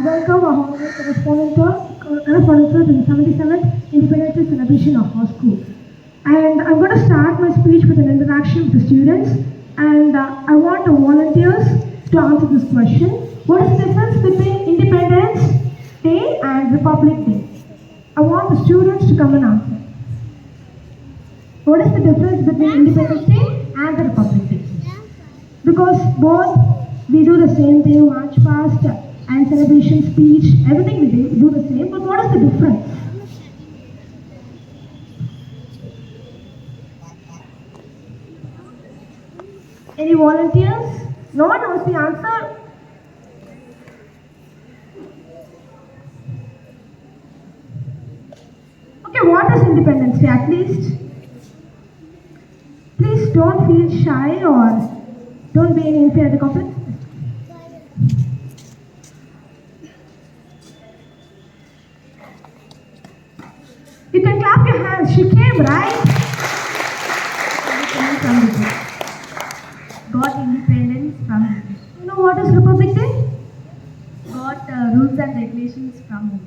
welcome our honorable correspondent to the 77th Independence Day celebration of our school. And I'm going to start my speech with an interaction with the students. And I want the volunteers to answer this question. What is the difference between Independence Day and Republic Day? I want the students to come and answer. What is the difference between Independence Day and the Republic Day? Because both we do the same thing, march past and celebration speech, everything we do the same, but what is the difference? Any volunteers? No one knows the answer? Okay, what is Independence Day at least? Please don't feel shy or don't be any inferior complex. You can clap your hands. She came, right? Got independence from You know what is Republic Day? got rules and regulations from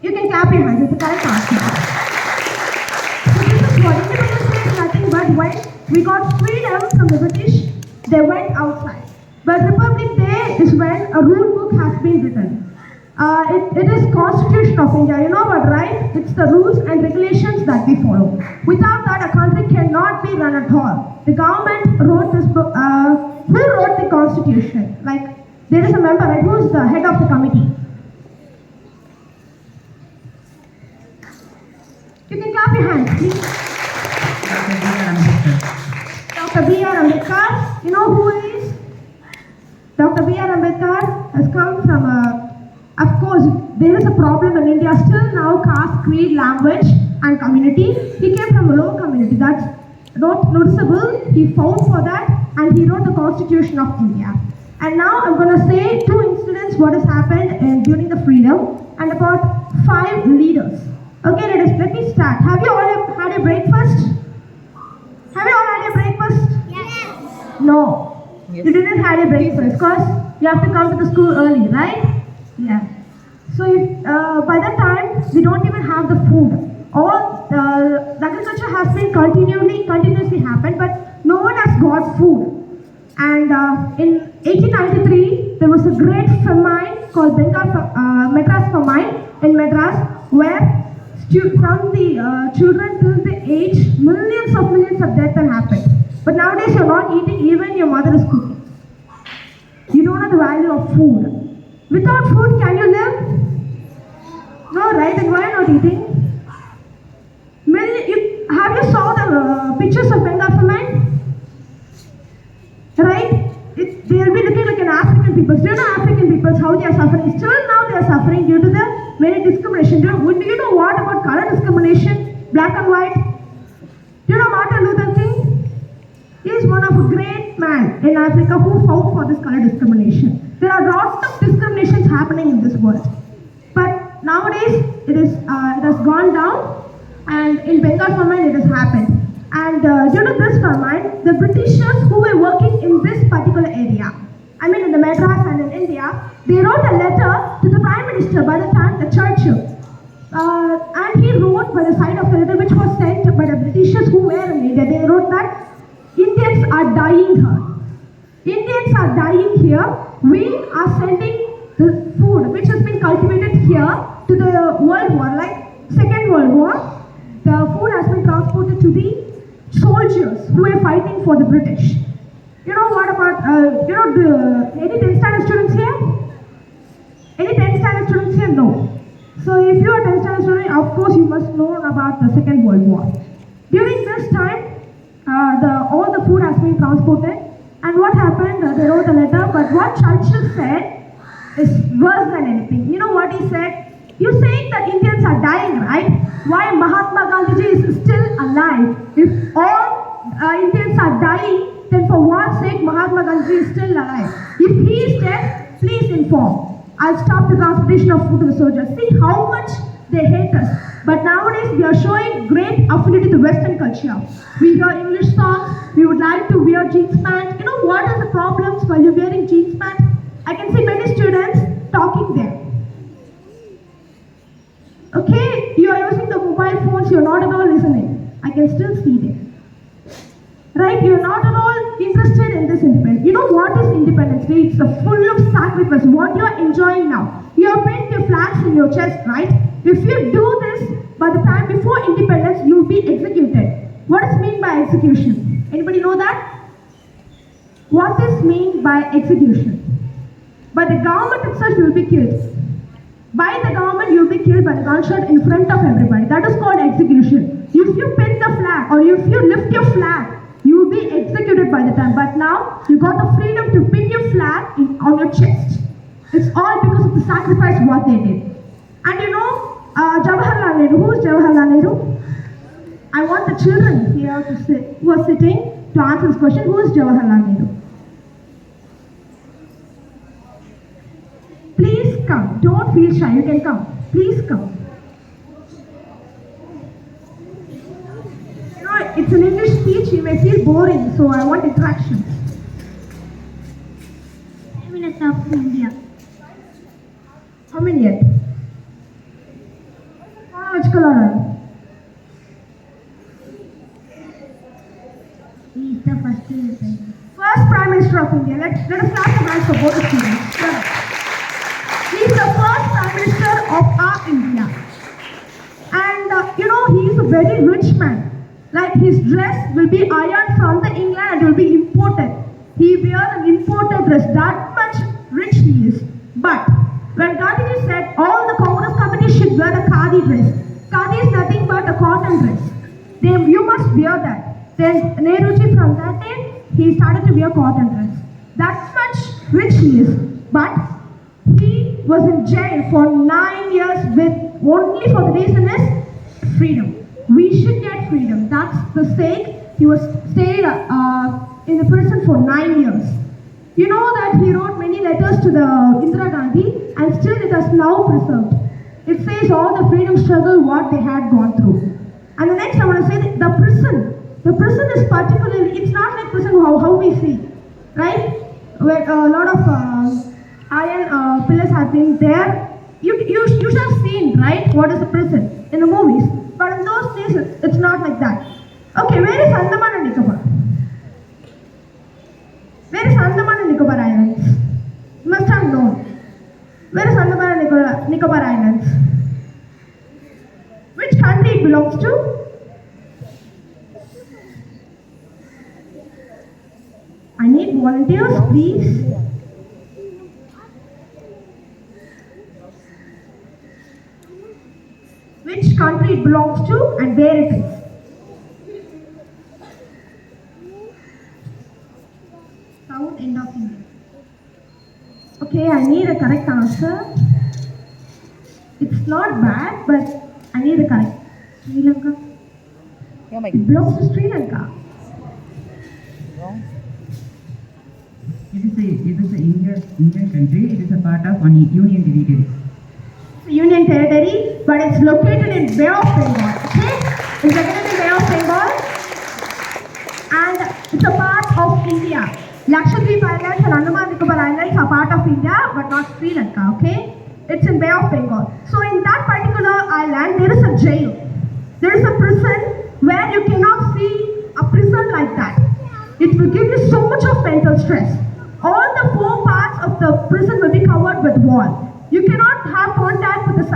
You can clap your hands. It's the correct answer. So this is what Independence Day is nothing but when we got freedom from the British, they went outside. But Republic Day is when a rule book has been written. It is Constitution of India. You know what, right? It's the rules and regulations that we follow. Without that, a country cannot be run at all. The government wrote this book. Who wrote the Constitution? Like, there is a member, right? Who is the head of the committee? You can clap your hands, please. Dr. B.R. Ambedkar. You know who he is? Dr. B.R. Ambedkar has come from of course, there is a problem in India still now, caste, creed, language and community. He came from a low community, that's not noticeable. He fought for that and he wrote the Constitution of India. And now I'm going to say 2 incidents what has happened during the freedom and about 5 leaders. Okay, let me start. Have you all had a breakfast? Have you all had a breakfast? Yes. No. Yes. You didn't have a breakfast because you have to come to the school early, right? Yeah. So if, by that time, we don't even have the food. All the agriculture has been continuously happened, but no one has got food. And in 1893, there was a great famine called Madras famine in Madras, where from the children till the age, millions of deaths have happened. But nowadays, you're not eating, even your mother is cooking. You don't know the value of food. Without food, can you live? No, right? Then why not eating? Have you saw the pictures of Bengal famine? Right? They'll be looking like an African people. Do you know African people, how they are suffering? Still now they are suffering due to the many discrimination. Do you know what about color discrimination? Black and white? Do you know Martin Luther King? He is one of a great man in Africa who fought for this color discrimination. There are lots of discriminations happening in this world. But nowadays, it has gone down, and in Bengal famine, it has happened. And due to this famine, the Britishers who were working in this particular area, I mean in the Madras and in India, they wrote a letter to the Prime Minister by the time, the Churchill. And he wrote by the side of the letter which was sent by the Britishers who were in India. They wrote that Indians are dying here. Indians are dying here. We are sending the food which has been cultivated here to the World War, like Second World War. The food has been transported to the soldiers who were fighting for the British. You know what about, any 10th standard students here? Any 10th standard students here? No. So if you are 10th standard student, of course you must know about the Second World War. During this time, all the food has been transported. And what happened? They wrote a letter, but what Churchill said is worse than anything. You know what he said? You're saying that Indians are dying, right? Why Mahatma Gandhi is still alive? If all Indians are dying, then for what sake Mahatma Gandhi is still alive? If he is dead, please inform. I'll stop the transportation of food to the soldiers. See how much they hate us. But nowadays we are showing great affinity to Western culture. We hear English songs, we would like to wear jeans pants. You know what are the problems while you're wearing jeans pants? I can see many students talking there. Okay, you are using the mobile phones, you're not at all listening. I can still see them. Right? You're not at all interested in this independence. You know what is Independence Day? It's full of sacrifice. What you're enjoying now. You're putting your flags in your chest, right? If you do this, by the time before independence, you'll be executed. What is mean by execution? Anybody know that? What is mean by execution? By the government itself, you'll be killed. By the government, you'll be killed by the gunshot in front of everybody. That is called execution. If you pin the flag or if you lift your flag, you will be executed by the time. But now, you got the freedom to pin your flag on your chest. It's all because of the sacrifice what they did. And you know, Jawaharlal Nehru, who is Jawaharlal Nehru? I want the children here to sit, who are sitting to answer this question. Who is Jawaharlal Nehru? Please come. Don't feel shy. You can come. Please come. You know, it's an English speech. You may feel boring, so I want interaction. Prime Minister of India. How many yet? Chronological order. He is the first president. First Prime Minister of India. Let us clap the hands for both the students. He is the first Prime Minister of our India. And you know, he is a very rich man. Like his dress will be ironed from the England and will be imported. He wears an imported dress. That much rich he is. But when Gandhiji said all the Congress committees should wear the khadi dress, khadi is nothing but a cotton dress. You must wear that. Then Nehruji from that day, he started to wear cotton dress. That's much rich he is. But he was in jail for 9 years with only for the reason is freedom. We should get freedom. That's the sake he was stayed in the prison for 9 years. You know that he wrote many letters to the Indira Gandhi and still it is now preserved. It says all the freedom struggle what they had gone through. And the next I want to say the prison. The prison is particularly, it's not like prison how we see, right? Where a lot of iron pillars have been there. You should have seen, right, what is a prison in the movies. But in those days, it's not like that. Okay, where is Andaman and Nicobar? Where is Andaman and Nicobar Islands? You must have known. Where is Andaman and Nicobar Islands? Which country it belongs to? I need volunteers, please. Which country it belongs to and where it is. South end of India. Okay, I need a correct answer. It's not bad, but I need a correct. Sri Lanka. It belongs to Sri Lanka. Wrong. It is a Indian country. It is a part of one union territory. Union territory, but it's located in Bay of Bengal. Okay, it's located in Bay of Bengal, and it's a part of India. Lakshadweep Islands and Andaman Nicobar Islands are part of India, but not Sri Lanka. Okay, it's in Bay of Bengal. So in that particular island, there is a jail. There is a prison where you cannot see a prison like that. It will give you so much of mental stress. All the four parts of the prison will be covered with wall. You cannot have contact with the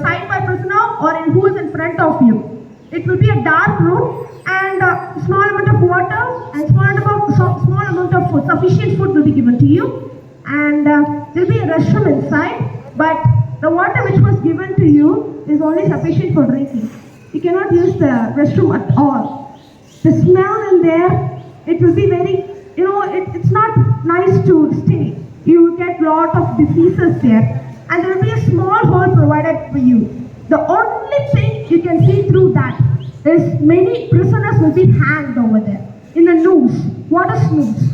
side by prisoner or who is in front of you. It will be a dark room and a small amount of water and small amount of food. Sufficient food will be given to you, and there will be a restroom inside. But the water which was given to you is only sufficient for drinking. You cannot use the restroom at all. The smell in there, it will be very, it's not nice to stay. You will get lot of diseases there, and there will be a small hole provided for you. The only thing you can see through that is many prisoners will be hanged over there in a noose. What is noose?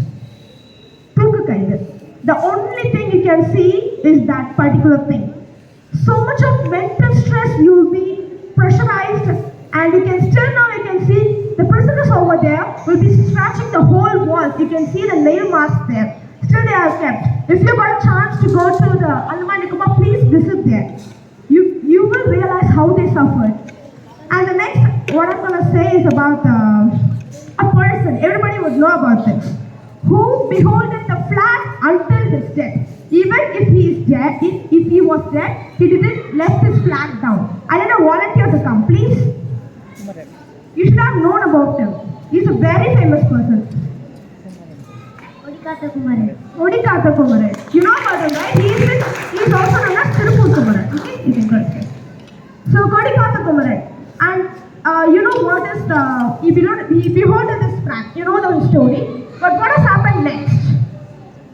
The only thing you can see is that particular thing. So much of mental stress, you will be pressurized, and you can see the prisoners over there will be scratching the whole walls. You can see the nail marks there. Still they are kept. If you got a chance to go to the Andaman Nicobar, please visit there. You will realize is about a person, everybody would know about this, who beholdeth the flag until his death. Even if he is dead, if he was dead, he didn't left his flag down. I need a volunteer to come, please. You should have known about him. He's a very famous person. Odikatha Kumaran. Odikatha Kumaran. You know about him, right? He is also known as Tirupur Kumaran. Okay? You can go ahead. So Odikatha Kumaran. And you know what is the, he beholded this flag. You know the story. But what has happened next?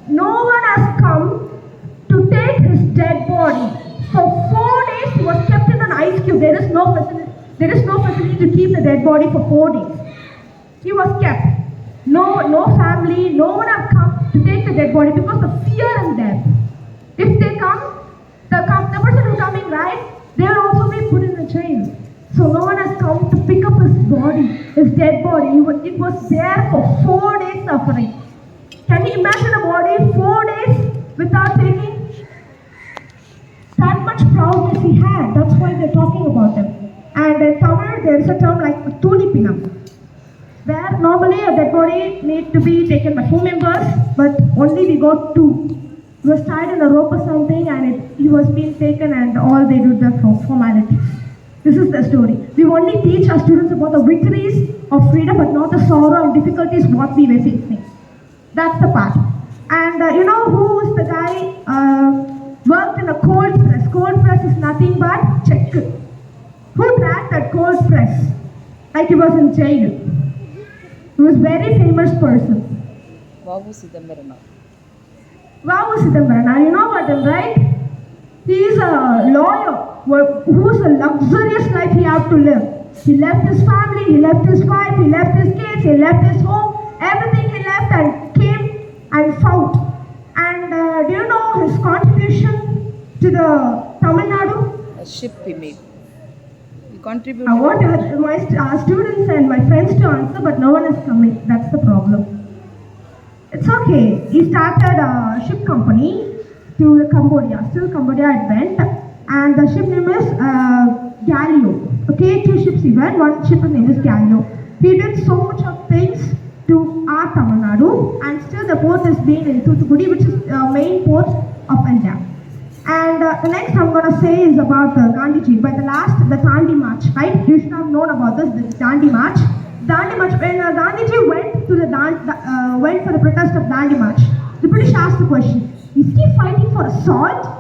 No one has come to take his dead body. For 4 days he was kept in an ice cube. There is no facility to keep the dead body for 4 days. He was kept. No family, no one has come to take the dead body because of fear and death. If they come, the person who is coming, right, they will also be put in the jail. So no one has come to pick up his body, his dead body. It was there for 4 days suffering. Can you imagine a body 4 days without taking? That much proudness he had. That's why they're talking about him. And in Tamil, there is a term like tulipinam, where normally a dead body needs to be taken by 4 members, but only we got 2. He was tied in a rope or something, and he was being taken, and all they do the formalities. This is the story. We only teach our students about the victories of freedom, but not the sorrow and difficulties what we were facing. That's the part. And you know who is the guy worked in a cold press? Cold press is nothing but check. Who dragged that cold press? Like he was in jail. He was a very famous person. Vavu Sidambarana. Vavu Sidambarana. You know about him, right? He is a lawyer who's a luxurious life he had to live. He left his family, he left his wife, he left his kids, he left his home, everything he left and came and fought. And do you know his contribution to the Tamil Nadu? A ship he made. He contributed. I want my students and my friends to answer, but no one is coming. That's the problem. It's okay. He started a ship company to Cambodia. Still Cambodia it went. And the ship name is Gallio. Okay, 2 ships he went. One ship name is Gallio. He did so much of things to our Tamil Nadu, and still the port is being in Thoothukudi, which is main port of India. And the next I'm going to say is about Gandhiji. But the Dandi March, right? You should have known about this, the Dandi March. Dandi March, when Gandhiji went to went for the protest of Dandi March, the British asked the question, is he fighting for a salt?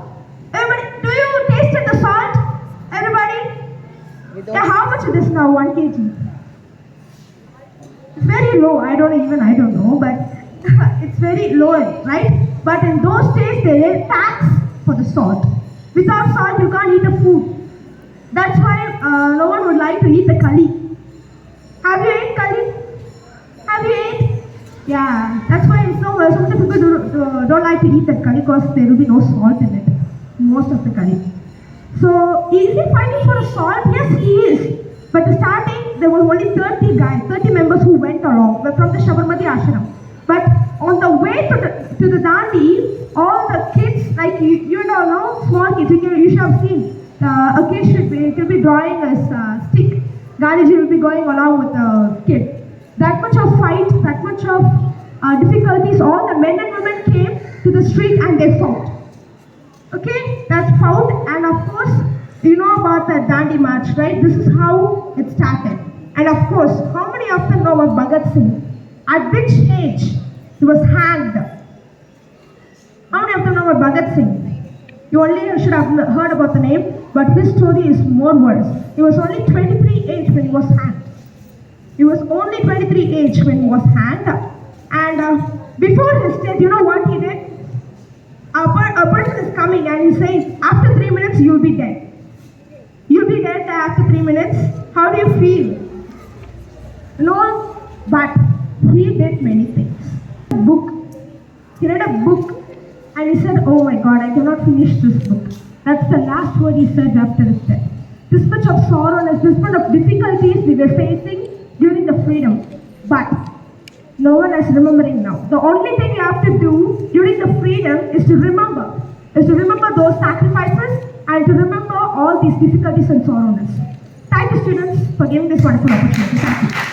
Everybody, do you tasted the salt? Everybody? Yeah, how much it is now, 1 kg? It's very low, I don't know, but it's very low, right? But in those days, they had tax for the salt. Without salt, you can't eat the food. That's why no one would like to eat the curry. Have you ate curry? Have you ate? Yeah, that's why so many people don't like to eat that curry because there will be no salt in it, most of the curry. So, is he fighting for a salt? Yes, he is. But the starting, there was only 30 members who went along from the Sabarmati ashram. But on the way to the Dandi, all the kids, like you know, small kids, you should have seen, a kid should be drawing a stick. Gandhiji will be going along with the kid. That much of fight, that much of difficulties, all the men and women came to the street and they fought. Okay, that's fought, and of course, you know about the Dandi March, right? This is how it started. And of course, how many of them know about Bhagat Singh? At which age he was hanged? How many of them know about Bhagat Singh? You only should have heard about the name, but his story is more worse. He was only 23 age when he was hanged. He was only 23 age when he was hanged. And before his death, you know what he did? A person is coming and he says, after 3 minutes, you'll be dead. You'll be dead after 3 minutes. How do you feel? No, but he did many things. He read a book and he said, oh my God, I cannot finish this book. That's the last word he said after his death. This much of sorrow and this much of difficulties we were facing during the freedom. But no one is remembering now. The only thing you have to do during the freedom is to remember those sacrifices and to remember all these difficulties and sorrows. Thank you, students. for giving this wonderful opportunity. Thank you.